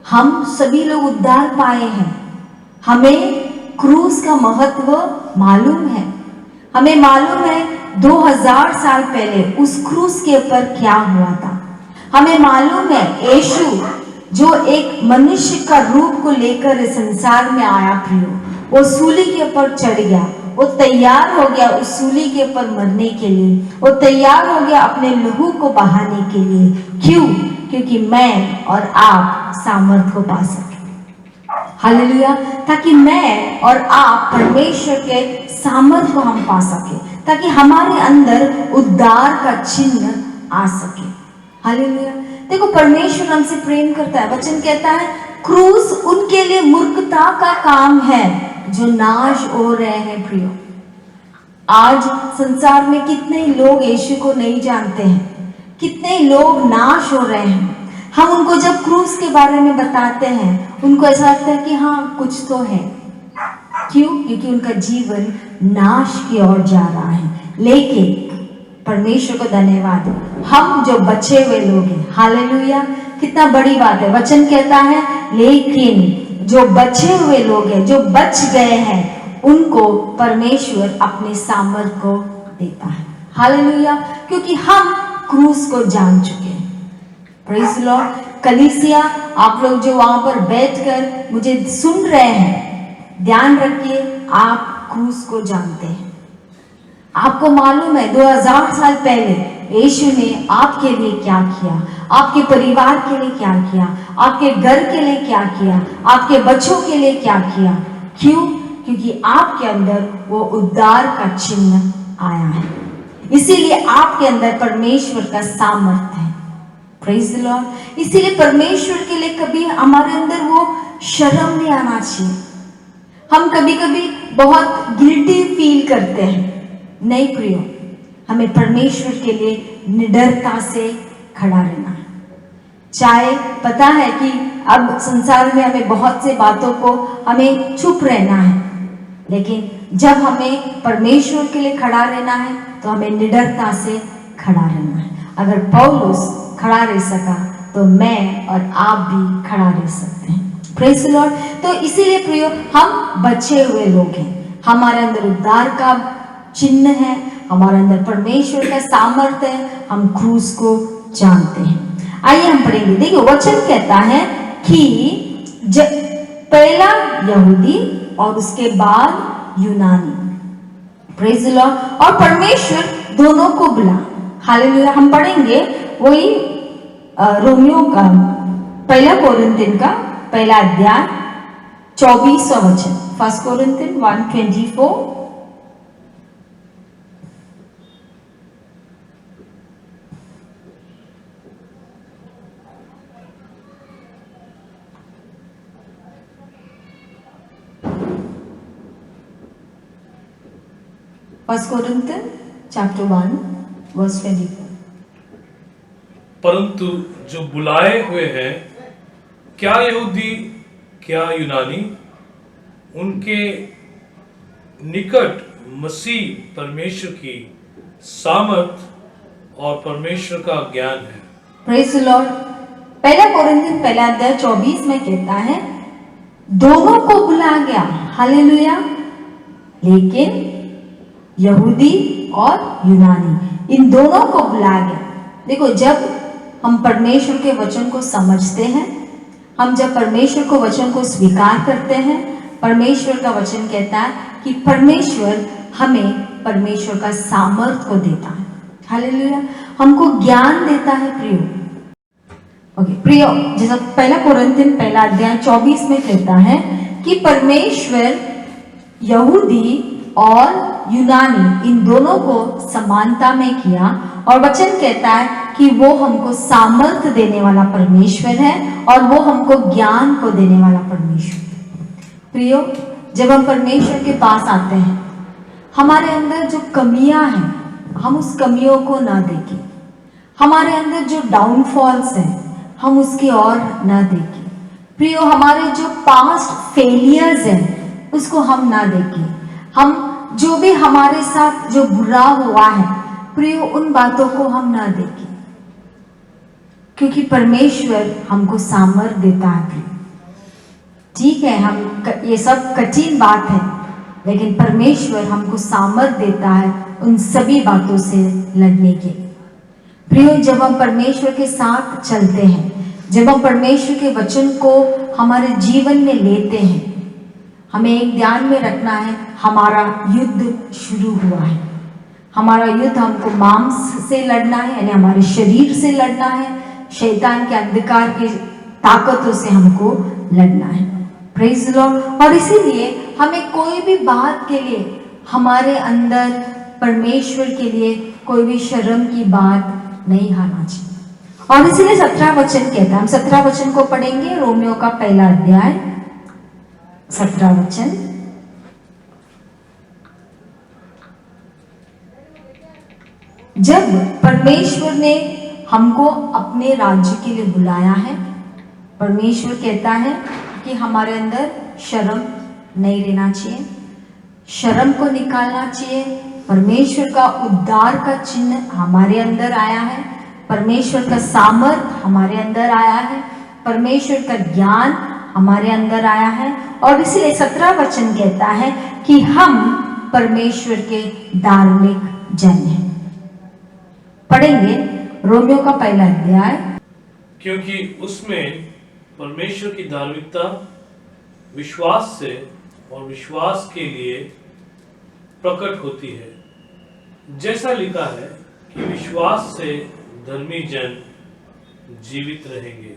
S8: हम सभी लोग उद्धार पाए हैं, हमें क्रूस का महत्व मालूम है। हमें मालूम है 2000 साल पहले उस क्रूस के ऊपर क्या हुआ था। हमें मालूम है यीशु जो एक मनुष्य का रूप को लेकर इस संसार में आया, प्रियो, वो सूली के ऊपर चढ़ गया, वो तैयार हो गया उस सूली के ऊपर मरने के लिए, वो तैयार हो गया अपने लहू को बहाने के लिए। क्यों? क्योंकि मैं और आप सामर्थ को पा सके। हालेलुया। ताकि मैं और आप परमेश्वर के सामर्थ को हम पा सके, ताकि हमारे अंदर उद्धार का चिन्ह आ सके। हालेलुया। देखो, परमेश्वर हमसे प्रेम करता है। वचन कहता है क्रूस उनके लिए मूर्खता का काम है जो नाश हो रहे हैं। प्रियो, आज संसार में कितने लोग यीशु को नहीं जानते हैं, कितने लोग नाश हो रहे हैं। हम उनको जब क्रूस के बारे में बताते हैं, उनको ऐसा लगता है कि हाँ कुछ तो है। क्यों? क्योंकि उनका जीवन नाश की ओर जा रहा है। लेकिन परमेश्वर को धन्यवाद, हम जो बचे हुए लोग हैं, हालेलुया, कितना बड़ी बात है। वचन कहता है लेकिन जो बचे हुए लोग हैं, जो बच गए हैं, उनको परमेश्वर अपने सामर्थ को देता है। हालेलुया। क्योंकि हम क्रूस को जान चुके हैं। Praise the Lord. कलीसिया, आप लोग जो वहां पर बैठकर मुझे सुन रहे हैं, ध्यान रखिए, आप क्रूस को जानते हैं। आपको मालूम है 2000 साल पहले यीशु ने आपके लिए क्या किया, आपके परिवार के लिए क्या किया, आपके घर के लिए क्या किया, आपके बच्चों के लिए क्या किया। क्यों? क्योंकि आपके अंदर वो उद्धार का चिन्ह आया है, इसीलिए आपके अंदर परमेश्वर का सामर्थ्य है। Praise the Lord. इसीलिए परमेश्वर के लिए कभी हमारे अंदर वो शर्म नहीं आना चाहिए। हम कभी कभी बहुत गिल्टी फील करते हैं। नहीं प्रियो, हमें परमेश्वर के लिए निडरता से खड़ा रहना है। चाहे पता है कि अब संसार में हमें बहुत से बातों को हमें चुप रहना है, लेकिन जब हमें परमेश्वर के लिए खड़ा रहना है तो हमें निडरता से खड़ा रहना है। अगर पौलुस खड़ा रह सका तो मैं और आप भी खड़ा रह सकते हैं। Praise the Lord. तो इसीलिए प्रियो, हम बचे हुए लोग हैं, हमारे अंदर उद्धार का चिन्ह है, हमारे अंदर परमेश्वर का सामर्थ्य है, हम क्रूस को जानते हैं। आइए हम पढ़ेंगे। देखिए, वचन कहता है कि पहला यहूदी और उसके बाद यूनानी। Praise the Lord. और परमेश्वर दोनों को बुला। हालेलुया। हम पढ़ेंगे वही रोमियो का पहला कोरिन्थियन का पहला अध्याय 24वां वचन। 1 Corinthian 1:24। First Corinthians chapter 1 verse 24।
S9: परंतु जो बुलाए हुए हैं, क्या यहूदी क्या यूनानी, उनके निकट मसीह परमेश्वर की सामर्थ और परमेश्वर का ज्ञान है।
S8: Praise the Lord. पहला कोरिन्थियन पहला अध्याय 24 में कहता है दोनों को बुला गया, हालेलुया, लेकिन यहूदी और यूनानी इन दोनों को बुला गया। देखो, जब हम परमेश्वर के वचन को समझते हैं, हम जब परमेश्वर को वचन को स्वीकार करते हैं, परमेश्वर का वचन कहता है कि परमेश्वर हमें परमेश्वर का सामर्थ को देता है, हालेलुया, हमको ज्ञान देता है प्रियो। ओके प्रियो, जैसा पहला कोरिन्थियन पहला अध्याय 24 में कहता है कि परमेश्वर यहूदी और यूनानी इन दोनों को समानता में किया, और वचन कहता है कि वो हमको सामर्थ देने वाला परमेश्वर है और वो हमको ज्ञान को देने वाला परमेश्वर है। प्रियो, जब हम परमेश्वर के पास आते हैं, हमारे अंदर जो कमियां हैं हम उस कमियों को ना देखें, हमारे अंदर जो डाउनफॉल्स हैं हम उसकी ओर ना देखें। प्रियो, हमारे जो पास्ट फेलियर्स हैं उसको हम ना देखें, हम जो भी हमारे साथ जो बुरा हुआ है प्रियो उन बातों को हम ना देखें, क्योंकि परमेश्वर हमको सामर्थ देता है। प्रियो, ठीक है, हम ये सब कठिन बात है, लेकिन परमेश्वर हमको सामर्थ देता है उन सभी बातों से लड़ने के लिए। प्रियो, जब हम परमेश्वर के साथ चलते हैं, जब हम परमेश्वर के वचन को हमारे जीवन में लेते हैं, हमें एक ध्यान में रखना है, हमारा युद्ध शुरू हुआ है। हमारा युद्ध हमको मांस से लड़ना है, यानी हमारे शरीर से लड़ना है, शैतान के अंधकार की ताकतों से हमको लड़ना है। Praise the Lord. और इसीलिए हमें कोई भी बात के लिए हमारे अंदर परमेश्वर के लिए कोई भी शर्म की बात नहीं आना चाहिए। और इसीलिए 17 वचन कहता है, हम 17 वचन को पढ़ेंगे, रोमियो का पहला अध्याय 17 वचन। जब परमेश्वर ने हमको अपने राज्य के लिए बुलाया है, परमेश्वर कहता है कि हमारे अंदर शर्म नहीं रहना चाहिए, शर्म को निकालना चाहिए। परमेश्वर का उद्धार का चिन्ह हमारे अंदर आया है, परमेश्वर का सामर्थ हमारे अंदर आया है, परमेश्वर का ज्ञान हमारे अंदर आया है। और इसलिए 17 वचन कहता है कि हम परमेश्वर के धार्मिक जन हैं। पढ़ेंगे रोमियो का पहला अध्याय।
S9: क्योंकि उसमें परमेश्वर की धार्मिकता विश्वास से और विश्वास के लिए प्रकट होती है, जैसा लिखा है कि विश्वास से धर्मी जन जीवित रहेंगे।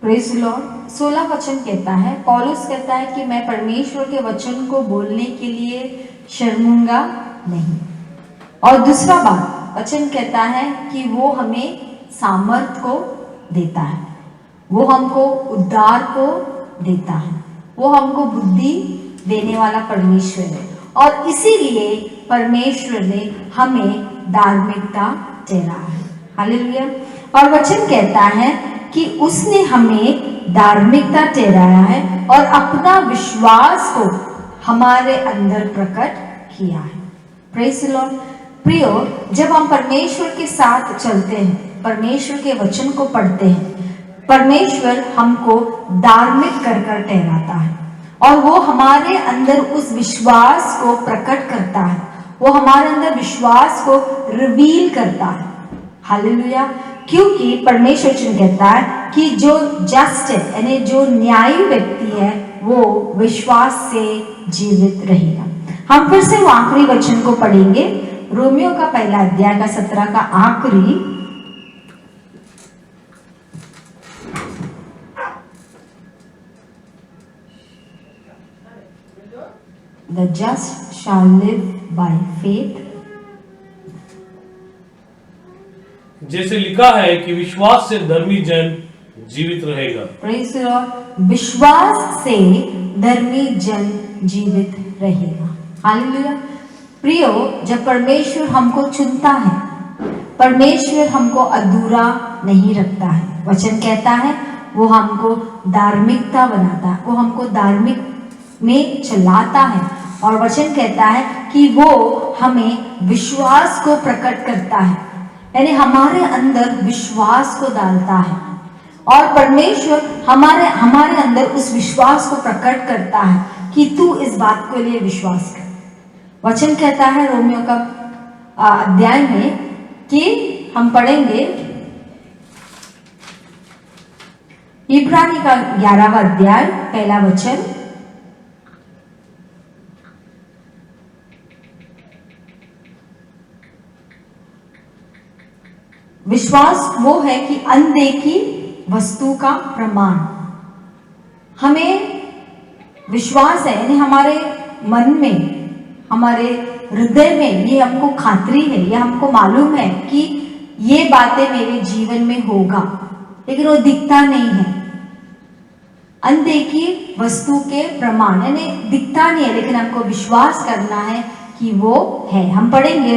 S8: Praise the Lord. 16 वचन कहता है, पौलुस कहता है कि मैं परमेश्वर के वचन को बोलने के लिए शर्मूंगा नहीं। और दूसरा बात वचन कहता है कि वो हमें सामर्थ को देता है, वो हमको उद्धार को देता है, वो हमको बुद्धि देने वाला परमेश्वर है। और इसीलिए परमेश्वर ने हमें धार्मिकता ठहराया है, हालेलुया। और वचन कहता है कि उसने हमें धार्मिकता ठहराया है और अपना विश्वास को हमारे अंदर प्रकट किया है। Praise the Lord. प्रियो, जब हम परमेश्वर के साथ चलते हैं, परमेश्वर के वचन को पढ़ते हैं, परमेश्वर हमको धार्मिक कर कर ठहराता है और वो हमारे अंदर उस विश्वास को प्रकट करता है, वो हमारे अंदर विश्वास को रिवील करता है, हालेलुया। क्योंकि परमेश्वर कहता है कि जो जस्ट है, यानी जो न्यायी व्यक्ति है, वो विश्वास से जीवित रहेगा। हम फिर से वो आखिरी वचन को पढ़ेंगे, रोमियो का पहला अध्याय का 17 का आखिरी। The just shall live by faith.
S9: जैसे लिखा है कि विश्वास से धर्मी जन जीवित रहेगा।
S8: Praise the Lord. विश्वास से धर्मी जन जीवित रहेगा, हालेलुया। प्रियो, जब परमेश्वर हमको चुनता है, परमेश्वर हमको अधूरा नहीं रखता है। वचन कहता है वो हमको धार्मिकता बनाता है, वो हमको धार्मिक में चलाता है। और वचन कहता है कि वो हमें विश्वास को प्रकट करता है, यानी हमारे अंदर विश्वास को डालता है। और परमेश्वर हमारे हमारे अंदर उस विश्वास को प्रकट करता है कि तू इस बात के लिए विश्वास कर। वचन कहता है रोमियो का अध्याय में कि हम पढ़ेंगे इब्रानी का 11वां अध्याय पहला वचन। विश्वास वो है कि अनदेखी वस्तु का प्रमाण। हमें विश्वास है, यानी हमारे मन में, हमारे हृदय में ये हमको खातरी है, ये हमको मालूम है कि ये बातें मेरे जीवन में होगा, लेकिन वो दिखता नहीं है। अनदेखी वस्तु के प्रमाण, यानी दिखता नहीं है लेकिन हमको विश्वास करना है कि वो है। हम पढ़ेंगे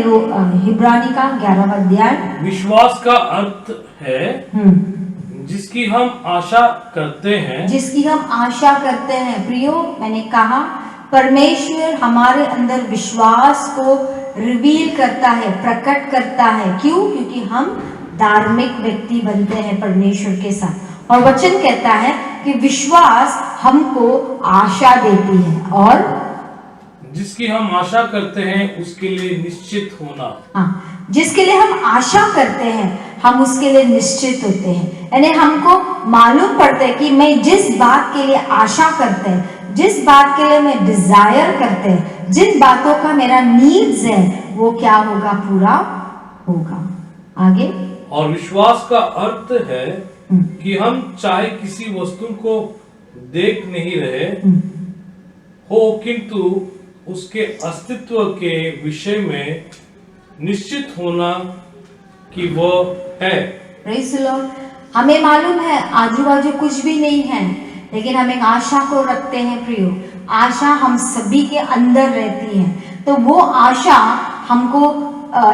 S8: इब्रानी का 11वां अध्याय।
S9: विश्वास का अर्थ है जिसकी हम आशा करते हैं,
S8: जिसकी हम आशा करते हैं। प्रियो, मैंने कहा परमेश्वर हमारे अंदर विश्वास को रिवील करता है, प्रकट करता है। क्यों? क्योंकि हम धार्मिक व्यक्ति बनते हैं परमेश्वर के साथ। और वचन कहता है कि विश्वास हमको आशा देती है, और
S9: जिसकी हम आशा करते हैं उसके लिए निश्चित होना।
S8: हाँ, जिसके लिए हम आशा करते हैं हम उसके लिए निश्चित होते हैं। यानी हमको मालूम पड़ता है कि मैं जिस बात के लिए आशा करते हैं, जिस बात के लिए मैं डिजायर करते हैं, जिन बातों का मेरा नीड्स है, वो क्या होगा? पूरा होगा। आगे,
S9: और विश्वास का अर्थ है कि हम चाहे किसी वस्तु को देख नहीं रहे हो, किंतु उसके अस्तित्व के विषय में निश्चित होना कि वो है।
S8: Praise the Lord. हमें मालूम है आजू बाजू कुछ भी नहीं है, लेकिन हम एक आशा को रखते हैं। प्रियो, आशा हम सभी के अंदर रहती है, तो वो आशा हमको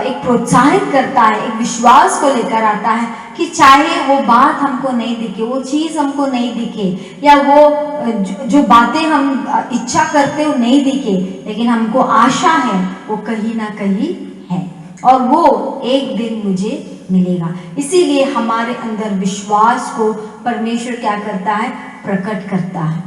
S8: एक प्रोत्साहित करता है, एक विश्वास को लेकर आता है कि चाहे वो बात हमको नहीं दिखे, वो चीज हमको नहीं दिखे, या वो जो बातें हम इच्छा करते वो नहीं दिखे, लेकिन हमको आशा है वो कहीं ना कहीं है, और वो एक दिन मुझे मिलेगा। इसीलिए हमारे अंदर विश्वास को परमेश्वर क्या करता है? प्रकट करता है।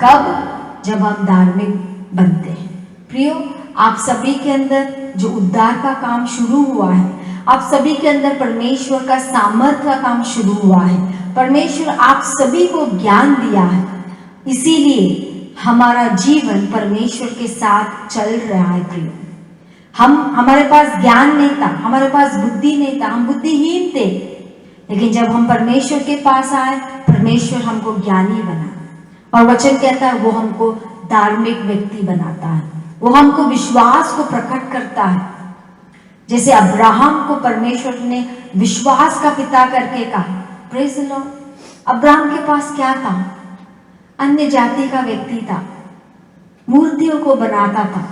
S8: कब? जब हम धार्मिक बनते हैं। प्रियो, आप सभी के अंदर जो उद्धार का काम शुरू हुआ है, आप सभी के अंदर परमेश्वर का सामर्थ्य का काम शुरू हुआ है। परमेश्वर आप सभी को ज्ञान दिया है, इसीलिए हमारा जीवन परमेश्वर के साथ चल रहा है। प्रियो, हमारे पास ज्ञान नहीं था, हमारे पास बुद्धि नहीं था, हम बुद्धिहीन थे, लेकिन जब हम परमेश्वर के पास आए, परमेश्वर हमको ज्ञानी बना, और वचन कहता है वो हमको धार्मिक व्यक्ति बनाता है, वो हमको विश्वास को प्रकट करता है। जैसे अब्राहम को परमेश्वर ने विश्वास का पिता करके कहा। Praise the Lord. अब्राहम के पास क्या था? अन्य जाति का व्यक्ति था, मूर्तियों को बनाता था,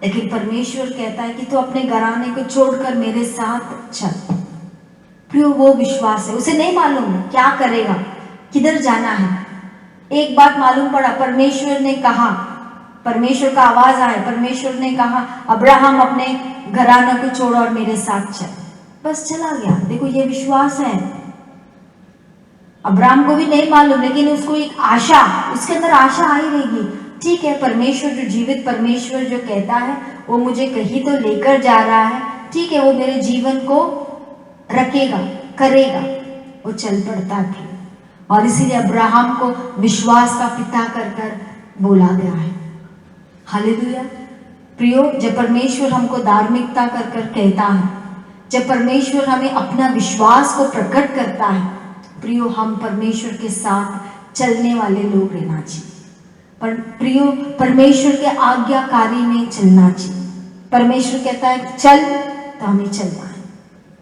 S8: लेकिन परमेश्वर कहता है कि तू अपने घराने को छोड़कर मेरे साथ चल। प्रियो, वो विश्वास है। उसे नहीं मालूम क्या करेगा, किधर जाना है। एक बात मालूम पड़ा, परमेश्वर ने कहा, परमेश्वर का आवाज आया, परमेश्वर ने कहा अब्राहम अपने घराना को छोड़ और मेरे साथ चल। बस चला गया। देखो, ये विश्वास है। अब्राहम को भी नहीं मालूम, लेकिन उसको एक आशा, उसके अंदर आशा आई रहेगी। ठीक है, परमेश्वर जो जीवित परमेश्वर जो कहता है वो मुझे कहीं तो लेकर जा रहा है, ठीक है, वो मेरे जीवन को रखेगा, करेगा। वो चल पड़ता था, और इसीलिए अब्राहम को विश्वास का पिता कर बोला गया है। हालेलुया। प्रियो, जब परमेश्वर हमको धार्मिकता कर कहता है, जब परमेश्वर हमें अपना विश्वास को प्रकट करता है, प्रियो, हम परमेश्वर के साथ चलने वाले लोग रहना चाहिए। पर प्रियो, परमेश्वर के आज्ञाकारी में चलना चाहिए। परमेश्वर कहता है चल, तो हमें चलना है।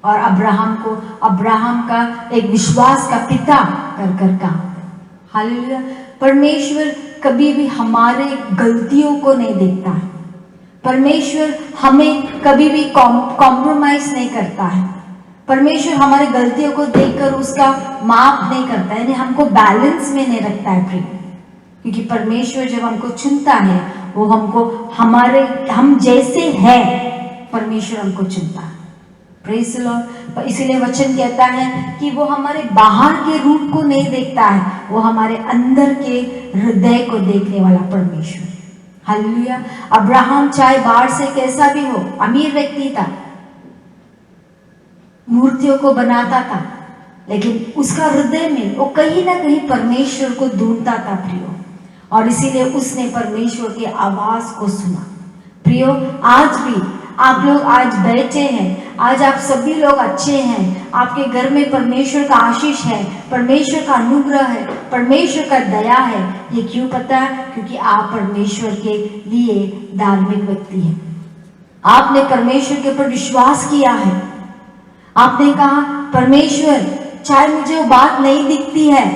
S8: और अब्राहम का एक विश्वास का पिता कर कहा। हालेलुया। परमेश्वर कभी भी हमारे गलतियों को नहीं देखता है। परमेश्वर हमें कभी भी कॉम्प्रोमाइज नहीं करता है। परमेश्वर हमारे गलतियों को देखकर उसका माप नहीं करता है, यानी हमको बैलेंस में नहीं रखता है। प्रिय, क्योंकि परमेश्वर जब हमको चुनता है, वो हमको हम जैसे हैं परमेश्वर हमको चुनता है। Praise the Lord. इसीलिए वचन कहता है कि वो हमारे बाहर के रूप को नहीं देखता है, वो हमारे अंदर के हृदय को देखने वाला परमेश्वर। हालेलुया। अब्राहम चाहे बाहर से कैसा भी हो, अमीर व्यक्ति था, मूर्तियों को बनाता था, लेकिन उसका हृदय में वो कहीं ना कहीं परमेश्वर को ढूंढता था प्रियो, और इसीलिए उसने परमेश्वर की आवाज को सुना। प्रियो, आज भी आप लोग आज बैठे हैं, आज आप सभी लोग अच्छे हैं, आपके घर में परमेश्वर का आशीष है, परमेश्वर का अनुग्रह है, परमेश्वर का दया है। ये क्यों पता है? क्योंकि आप परमेश्वर के लिए धार्मिक व्यक्ति हैं। आपने परमेश्वर के ऊपर विश्वास किया है। आपने कहा परमेश्वर, चाहे मुझे वो बात नहीं दिखती है,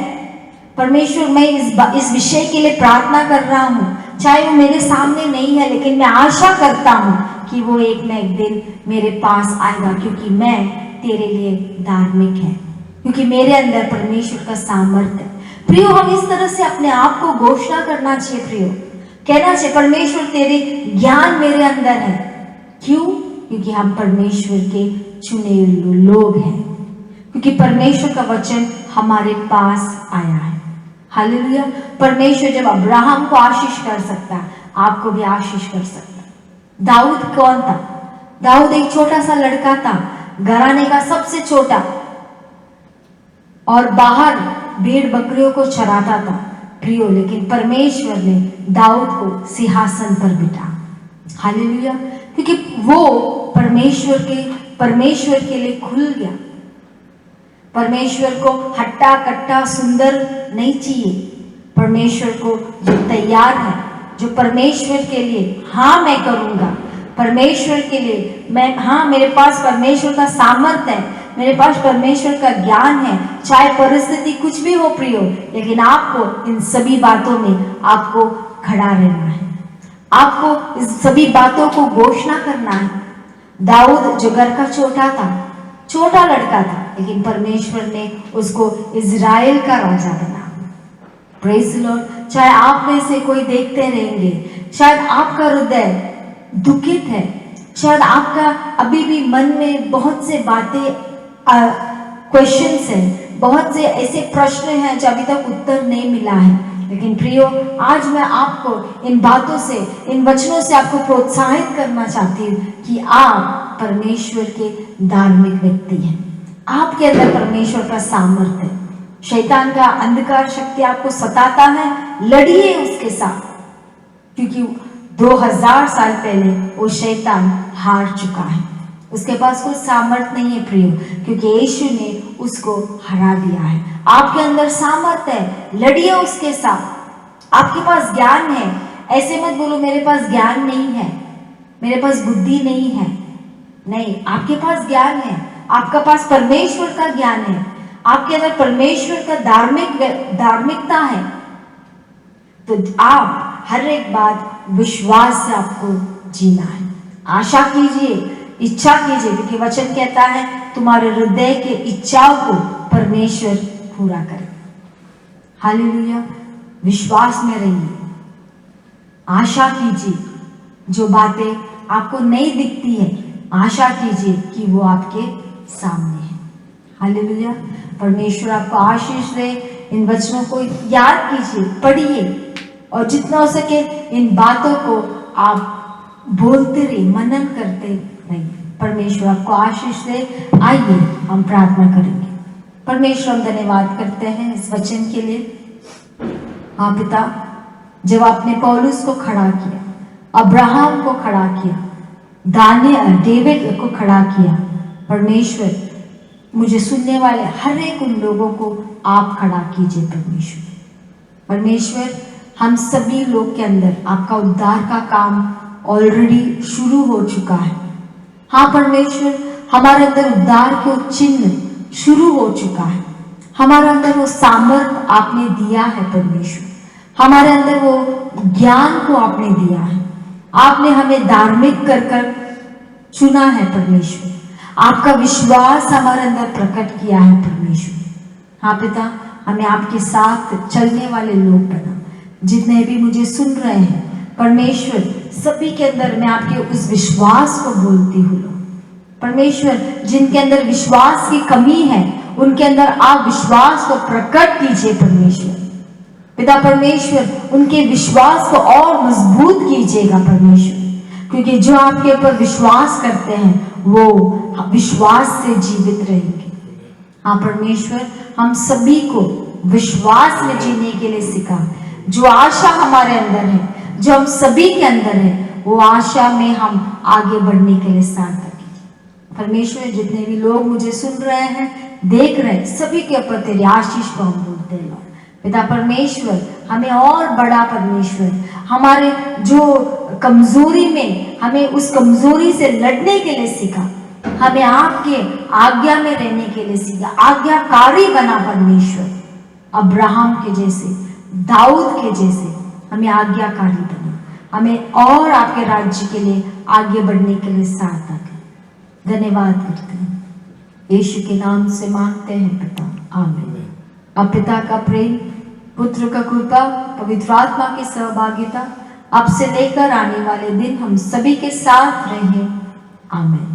S8: परमेश्वर मैं इस विषय के लिए प्रार्थना कर रहा हूँ, चाहे वो मेरे सामने नहीं है, लेकिन मैं आशा करता हूँ कि वो एक न एक दिन मेरे पास आएगा, क्योंकि मैं तेरे लिए धार्मिक है, क्योंकि मेरे अंदर परमेश्वर का सामर्थ्य है। प्रियो, हम इस तरह से अपने आप को घोषणा करना चाहिए। प्रियो, कहना चाहिए परमेश्वर तेरे ज्ञान मेरे अंदर है। क्यों? क्योंकि हम परमेश्वर के चुने हुए लोग हैं, क्योंकि परमेश्वर का वचन हमारे पास आया है। हालेलुया। परमेश्वर जब अब्राहम को आशीष कर सकता है, आपको भी आशीष कर सकता है। दाऊद कौन था? दाऊद एक छोटा सा लड़का था, घराने का सबसे छोटा, और बाहर भेड़ बकरियों को चराता था प्रियो, लेकिन परमेश्वर ने दाऊद को सिंहासन पर बिठा। हालेलुया। क्योंकि वो परमेश्वर के लिए खुल गया। परमेश्वर को हट्टा कट्टा सुंदर नहीं चाहिए। परमेश्वर को जो तैयार है, जो परमेश्वर के लिए हाँ मैं करूँगा, परमेश्वर के लिए मैं, हाँ मेरे पास परमेश्वर का सामर्थ्य है, मेरे पास परमेश्वर का ज्ञान है, चाहे परिस्थिति कुछ भी हो प्रियो, लेकिन आपको इन सभी बातों में आपको खड़ा रहना है, आपको इस सभी बातों को घोषणा करना है। दाऊद जो घर का छोटा लड़का था, लेकिन परमेश्वर ने उसको इज़राइल का राजा बना। Praise the Lord. चाहे आप में से कोई देखते रहेंगे, शायद आपका हृदय दुखित है, शायद आपका अभी भी मन में बहुत से बातें क्वेश्चंस हैं, बहुत से ऐसे प्रश्न हैं जो अभी तक उत्तर नहीं मिला है, लेकिन प्रियो, आज मैं आपको इन बातों से, इन वचनों से आपको प्रोत्साहित करना चाहती हूँ कि आप परमेश्वर के धार्मिक व्यक्ति हैं। आपके अंदर परमेश्वर का सामर्थ्य है। शैतान का अंधकार शक्ति आपको सताता है, लड़िए उसके साथ, क्योंकि 2000 साल पहले वो शैतान हार चुका है। उसके पास कोई सामर्थ्य नहीं है प्रियो, क्योंकि यीशु ने उसको हरा दिया है। आपके अंदर सामर्थ्य है, लड़िए उसके साथ। आपके पास ज्ञान है, ऐसे मत बोलो मेरे पास ज्ञान नहीं है, मेरे पास बुद्धि नहीं है। नहीं, आपके पास ज्ञान है, आपका पास परमेश्वर का ज्ञान है, आपके अंदर परमेश्वर का धार्मिकता है। तो आप हर एक बात विश्वास से आपको जीना है। आशा कीजिए, इच्छा कीजिए, क्योंकि वचन कहता है तुम्हारे हृदय के इच्छाओं को परमेश्वर पूरा करे। हालेलुया। विश्वास में रहिए, आशा कीजिए। जो बातें आपको नहीं दिखती है, आशा कीजिए कि वो आपके सामने है। हालेलुया। परमेश्वर आपको आशीष दे। इन वचनों को याद कीजिए, पढ़िए, और जितना हो सके इन बातों को आप बोलते रहिए, मनन करते रहिए। परमेश्वर आपको आशीष दे। आइए हम प्रार्थना करेंगे। परमेश्वर, हम धन्यवाद करते हैं इस वचन के लिए। हाँ पिता, जब आपने पौलुस को खड़ा किया, अब्राहम को खड़ा किया, डेविड को खड़ा किया, परमेश्वर मुझे सुनने वाले हर एक उन लोगों को आप खड़ा कीजिए। परमेश्वर, हम सभी लोग के अंदर आपका उद्धार का काम ऑलरेडी शुरू हो चुका है। हाँ परमेश्वर, हमारे अंदर उद्धार के चिन्ह शुरू हो चुका है। हमारे अंदर वो सामर्थ आपने दिया है परमेश्वर, हमारे अंदर वो ज्ञान को आपने दिया है। आपने हमें धार्मिक कर चुना है परमेश्वर, आपका विश्वास हमारे अंदर प्रकट किया है परमेश्वर। हाँ पिता, हमें आपके साथ चलने वाले लोग बना। जितने भी मुझे सुन रहे हैं परमेश्वर, सभी के अंदर मैं आपके उस विश्वास को बोलती हूँ। परमेश्वर जिनके अंदर विश्वास की कमी है उनके अंदर आप विश्वास को प्रकट कीजिए परमेश्वर। पिता परमेश्वर उनके विश्वास को और मजबूत कीजिएगा परमेश्वर, क्योंकि जो आपके ऊपर विश्वास करते हैं वो विश्वास से जीवित रहेंगे। हाँ परमेश्वर, हम सभी को विश्वास में जीने के लिए सिखा। जो आशा हमारे अंदर है, जो हम सभी के अंदर है, वो आशा में हम आगे बढ़ने के लिए सार्थक है। परमेश्वर, जितने भी लोग मुझे सुन रहे हैं, देख रहे हैं, सभी के ऊपर तेरी आशीष को हम बोलते हैं। पिता परमेश्वर, हमें और बड़ा परमेश्वर, हमारे जो कमजोरी में हमें उस कमजोरी से लड़ने के लिए सिखा, हमें आपके आज्ञा में रहने के लिए सीखा। आज्ञाकारी बना परमेश्वर, अब्राहम के जैसे, दाऊद के जैसे हमें आज्ञाकारी बना, हमें और आपके राज्य के लिए आगे बढ़ने के लिए सार्थक है। धन्यवाद करते हैं, यीशु के नाम से मांगते हैं पिता, आमीन। अब पिता का प्रेम, पुत्र का कृपा, पवित्र आत्मा की सहभागिता अब से लेकर आने वाले दिन हम सभी के साथ रहे, आमीन।